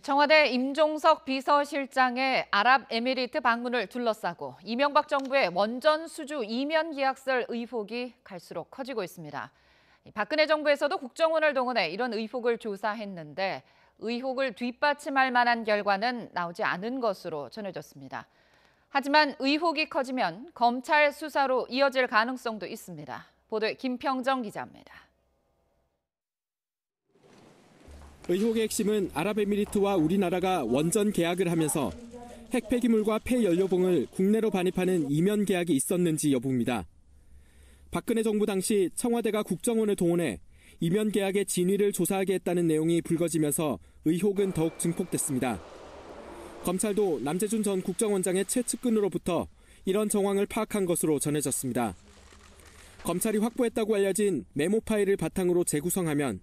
청와대 임종석 비서실장의 아랍에미리트 방문을 둘러싸고 이명박 정부의 원전 수주 이면 계약설 의혹이 갈수록 커지고 있습니다. 박근혜 정부에서도 국정원을 동원해 이런 의혹을 조사했는데 의혹을 뒷받침할 만한 결과는 나오지 않은 것으로 전해졌습니다. 하지만 의혹이 커지면 검찰 수사로 이어질 가능성도 있습니다. 보도에 김평정 기자입니다. 의혹의 핵심은 아랍에미리트와 우리나라가 원전 계약을 하면서 핵 폐기물과 폐연료봉을 국내로 반입하는 이면 계약이 있었는지 여부입니다. 박근혜 정부 당시 청와대가 국정원을 동원해 이면 계약의 진위를 조사하게 했다는 내용이 불거지면서 의혹은 더욱 증폭됐습니다. 검찰도 남재준 전 국정원장의 최측근으로부터 이런 정황을 파악한 것으로 전해졌습니다. 검찰이 확보했다고 알려진 메모 파일을 바탕으로 재구성하면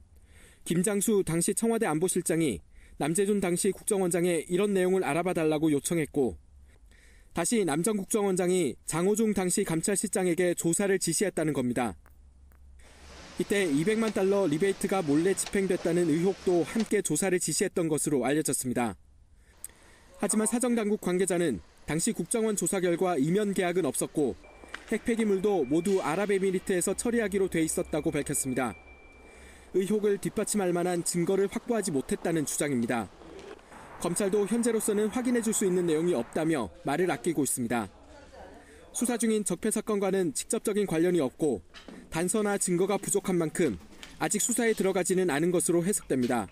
김장수 당시 청와대 안보실장이 남재준 당시 국정원장에 이런 내용을 알아봐달라고 요청했고 다시 남 전 국정원장이 장호중 당시 감찰실장에게 조사를 지시했다는 겁니다. 이때 200만 달러 리베이트가 몰래 집행됐다는 의혹도 함께 조사를 지시했던 것으로 알려졌습니다. 하지만 사정당국 관계자는 당시 국정원 조사 결과 이면 계약은 없었고 핵 폐기물도 모두 아랍에미리트에서 처리하기로 돼 있었다고 밝혔습니다. 의혹을 뒷받침할 만한 증거를 확보하지 못했다는 주장입니다. 검찰도 현재로서는 확인해 줄 수 있는 내용이 없다며 말을 아끼고 있습니다. 수사 중인 적폐 사건과는 직접적인 관련이 없고 단서나 증거가 부족한 만큼 아직 수사에 들어가지는 않은 것으로 해석됩니다.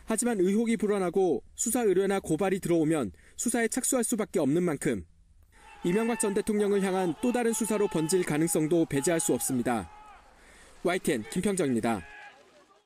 하지만 의혹이 불어나고 수사 의뢰나 고발이 들어오면 수사에 착수할 수밖에 없는 만큼 이명박 전 대통령을 향한 또 다른 수사로 번질 가능성도 배제할 수 없습니다. YTN 김평정입니다.